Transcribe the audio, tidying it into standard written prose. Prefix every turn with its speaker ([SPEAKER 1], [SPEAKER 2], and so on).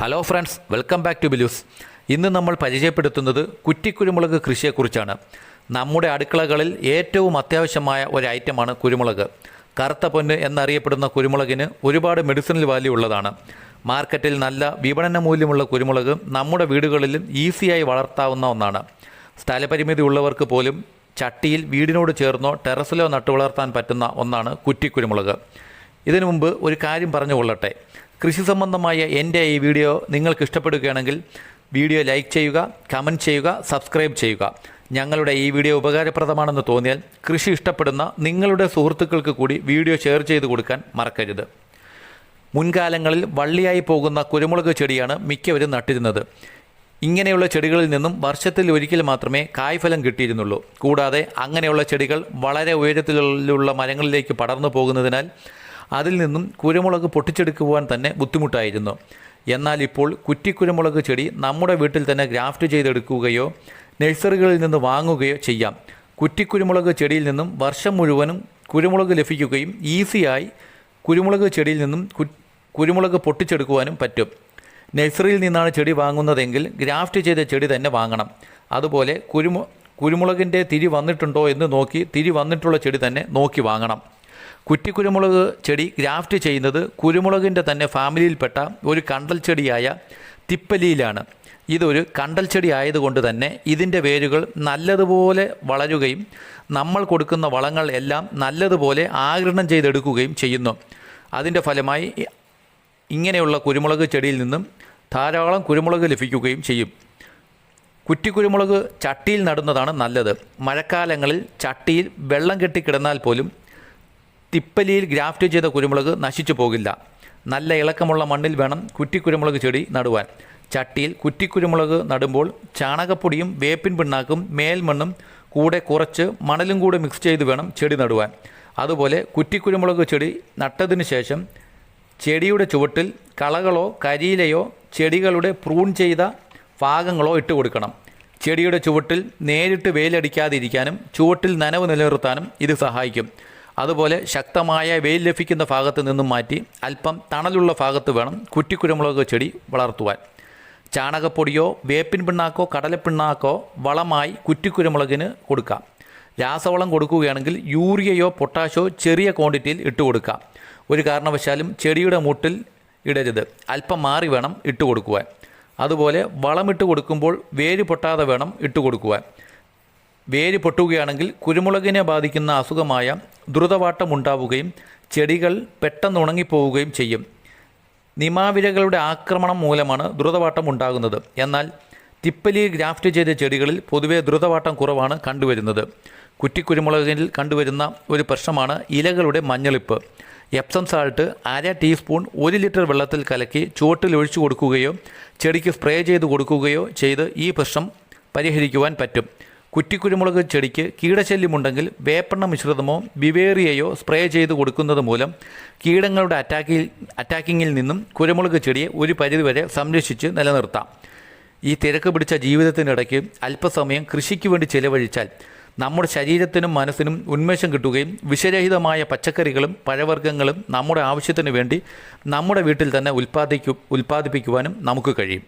[SPEAKER 1] Hello friends, welcome back to ബിലൂസ്. ഇന്ന് നമ്മൾ പരിചയപ്പെടുത്തുന്നത് കുറ്റിക്കുരുമുളക് കൃഷിയെക്കുറിച്ചാണ്. നമ്മുടെ അടുക്കളകളിൽ ഏറ്റവും അത്യാവശ്യമായ ഒരു ഐറ്റമാണ് കുരുമുളക്. കറുത്ത പൊന്ന് എന്നറിയപ്പെടുന്ന കുരുമുളകിന് ഒരുപാട് മെഡിസിനൽ വാല്യൂ ഉള്ളതാണ്. മാർക്കറ്റിൽ നല്ല വിപണന മൂല്യമുള്ള കുരുമുളക് നമ്മുടെ വീടുകളിലും ഈസിയായി വളർത്താവുന്ന ഒന്നാണ്. സ്ഥലപരിമിതി ഉള്ളവർക്ക് പോലും ചട്ടിയിൽ വീടിനോട് ചേർന്നോ ടെറസിലോ നട്ടു വളർത്താൻ പറ്റുന്ന ഒന്നാണ് കുറ്റിക്കുരുമുളക്. ഇതിനു മുമ്പ് ഒരു കാര്യം പറഞ്ഞു കൊള്ളട്ടെ. കൃഷി സംബന്ധമായ എൻ്റെ ഈ വീഡിയോ നിങ്ങൾക്ക് ഇഷ്ടപ്പെടുകയാണെങ്കിൽ വീഡിയോ ലൈക്ക് ചെയ്യുക, കമൻറ്റ് ചെയ്യുക, സബ്സ്ക്രൈബ് ചെയ്യുക. ഞങ്ങളുടെ ഈ വീഡിയോ ഉപകാരപ്രദമാണെന്ന് തോന്നിയാൽ കൃഷി ഇഷ്ടപ്പെടുന്ന നിങ്ങളുടെ സുഹൃത്തുക്കൾക്ക് കൂടി വീഡിയോ ഷെയർ ചെയ്ത് കൊടുക്കാൻ മറക്കരുത്. മുൻകാലങ്ങളിൽ വള്ളിയായി പോകുന്ന കുരുമുളക് ചെടിയാണ് മിക്കവരും നട്ടിരുന്നത്. ഇങ്ങനെയുള്ള ചെടികളിൽ നിന്നും വർഷത്തിൽ ഒരിക്കൽ മാത്രമേ കായ്ഫലം കിട്ടിയിരുന്നുള്ളൂ. കൂടാതെ അങ്ങനെയുള്ള ചെടികൾ വളരെ ഉയരത്തിലുള്ള മരങ്ങളിലേക്ക് പടർന്നു പോകുന്നതിനാൽ അതിൽ നിന്നും കുരുമുളക് പൊട്ടിച്ചെടുക്കുവാൻ തന്നെ ബുദ്ധിമുട്ടായിരുന്നു. എന്നാൽ ഇപ്പോൾ കുറ്റിക്കുരുമുളക് ചെടി നമ്മുടെ വീട്ടിൽ തന്നെ ഗ്രാഫ്റ്റ് ചെയ്തെടുക്കുകയോ നഴ്സറികളിൽ നിന്ന് വാങ്ങുകയോ ചെയ്യാം. കുറ്റിക്കുരുമുളക് ചെടിയിൽ നിന്നും വർഷം മുഴുവനും കുരുമുളക് ലഭിക്കുകയും ഈസിയായി കുരുമുളക് ചെടിയിൽ നിന്നും കുരുമുളക് പൊട്ടിച്ചെടുക്കുവാനും പറ്റും. നഴ്സറിയിൽ നിന്നാണ് ചെടി വാങ്ങുന്നതെങ്കിൽ ഗ്രാഫ്റ്റ് ചെയ്ത ചെടി തന്നെ വാങ്ങണം. അതുപോലെ കുരുമുളകിൻ്റെ തിരി വന്നിട്ടുണ്ടോ എന്ന് നോക്കി തിരി വന്നിട്ടുള്ള ചെടി തന്നെ നോക്കി വാങ്ങണം. കുറ്റിക്കുരുമുളക് ചെടി ഗ്രാഫ്റ്റ് ചെയ്യുന്നത് കുരുമുളകിൻ്റെ തന്നെ ഫാമിലിയിൽപ്പെട്ട ഒരു കണ്ടൽ ചെടിയായ തിപ്പലിയിലാണ്. ഇതൊരു കണ്ടൽ ചെടി ആയതുകൊണ്ട് തന്നെ ഇതിൻ്റെ വേരുകൾ നല്ലതുപോലെ വളരുകയും നമ്മൾ കൊടുക്കുന്ന വളങ്ങൾ എല്ലാം നല്ലതുപോലെ ആഗിരണം ചെയ്തെടുക്കുകയും ചെയ്യുന്നു. അതിൻ്റെ ഫലമായി ഇങ്ങനെയുള്ള കുരുമുളക് ചെടിയിൽ നിന്നും ധാരാളം കുരുമുളക് ലഭിക്കുകയും ചെയ്യും. കുറ്റിക്കുരുമുളക് ചട്ടിയിൽ നടുന്നതാണ് നല്ലത്. മഴക്കാലങ്ങളിൽ ചട്ടിയിൽ വെള്ളം കെട്ടിക്കിടന്നാൽ പോലും തിപ്പലിയിൽ ഗ്രാഫ്റ്റ് ചെയ്ത കുരുമുളക് നശിച്ചു പോകില്ല. നല്ല ഇളക്കമുള്ള മണ്ണിൽ വേണം കുറ്റിക്കുരുമുളക് ചെടി നടുവാൻ. ചട്ടിയിൽ കുറ്റിക്കുരുമുളക് നടുമ്പോൾ ചാണകപ്പൊടിയും വേപ്പിൻ പിണ്ണാക്കും മേൽമണ്ണും കൂടെ കുറച്ച് മണലും കൂടെ മിക്സ് ചെയ്ത് വേണം ചെടി നടുവാൻ. അതുപോലെ കുറ്റിക്കുരുമുളക് ചെടി നട്ടതിന് ശേഷം ചെടിയുടെ ചുവട്ടിൽ കളകളോ കരിയിലയോ ചെടികളുടെ പ്രൂൺ ചെയ്ത ഭാഗങ്ങളോ ഇട്ട് കൊടുക്കണം. ചെടിയുടെ ചുവട്ടിൽ നേരിട്ട് വെയിലടിക്കാതിരിക്കാനും ചുവട്ടിൽ നനവ് നിലനിർത്താനും ഇത് സഹായിക്കും. അതുപോലെ ശക്തമായ വെയിൽ ലഭിക്കുന്ന ഭാഗത്ത് നിന്നും മാറ്റി അല്പം തണലുള്ള ഭാഗത്ത് വേണം കുറ്റിക്കുരുമുളക് ചെടി വളർത്തുവാൻ. ചാണകപ്പൊടിയോ വേപ്പിൻ പിണ്ണാക്കോ കടലപ്പിണ്ണാക്കോ വളമായി കുറ്റിക്കുരുമുളകിന് കൊടുക്കാം. രാസവളം കൊടുക്കുകയാണെങ്കിൽ യൂറിയയോ പൊട്ടാഷോ ചെറിയ ക്വാണ്ടിറ്റിയിൽ ഇട്ട് കൊടുക്കാം. ഒരു കാരണവശാലും ചെടിയുടെ മൂട്ടിൽ ഇടരുത്. അല്പം മാറി വേണം ഇട്ട് കൊടുക്കുവാൻ. അതുപോലെ വളമിട്ട് കൊടുക്കുമ്പോൾ വേര് പൊട്ടാതെ വേണം ഇട്ട് കൊടുക്കുവാൻ. വേര് പൊട്ടുകയാണെങ്കിൽ കുരുമുളകിനെ ബാധിക്കുന്ന അസുഖമായ ദ്രുതവാട്ടം ഉണ്ടാവുകയും ചെടികൾ പെട്ടെന്ന് ഉണങ്ങിപ്പോവുകയും ചെയ്യും. നിമാവിരകളുടെ ആക്രമണം മൂലമാണ് ദ്രുതവാട്ടം ഉണ്ടാകുന്നത്. എന്നാൽ തിപ്പലി ഗ്രാഫ്റ്റ് ചെയ്ത ചെടികളിൽ പൊതുവെ ദ്രുതവാട്ടം കുറവാണ് കണ്ടുവരുന്നത്. കുറ്റിക്കുരുമുളകിൽ കണ്ടുവരുന്ന ഒരു പ്രശ്നമാണ് ഇലകളുടെ മഞ്ഞളിപ്പ്. എപ്സം സാൾട്ട് 1/2 ടീസ്പൂൺ 1 ലിറ്റർ വെള്ളത്തിൽ കലക്കി ചുവട്ടിൽ ഒഴിച്ചു കൊടുക്കുകയോ ചെടിക്ക് സ്പ്രേ ചെയ്ത് കൊടുക്കുകയോ ചെയ്ത് ഈ പ്രശ്നം പരിഹരിക്കുവാൻ പറ്റും. കുറ്റിക്കുരുമുളക് ചെടിക്ക് കീടശല്യമുണ്ടെങ്കിൽ വേപ്പെണ്ണ മിശ്രിതമോ ബിവേറിയയോ സ്പ്രേ ചെയ്ത് കൊടുക്കുന്നത് മൂലം കീടങ്ങളുടെ അറ്റാക്കിങ്ങിൽ നിന്നും കുരുമുളക് ചെടിയെ ഒരു പരിധിവരെ സംരക്ഷിച്ച് നിലനിർത്താം. ഈ തിരക്ക് പിടിച്ച ജീവിതത്തിനിടയ്ക്ക് അല്പസമയം കൃഷിക്ക് വേണ്ടി ചിലവഴിച്ചാൽ നമ്മുടെ ശരീരത്തിനും മനസ്സിനും ഉന്മേഷം കിട്ടുകയും വിഷരഹിതമായ പച്ചക്കറികളും പഴവർഗ്ഗങ്ങളും നമ്മുടെ ആവശ്യത്തിന് വേണ്ടി നമ്മുടെ വീട്ടിൽ തന്നെ ഉൽപ്പാദിപ്പിക്കുവാനും നമുക്ക് കഴിയും.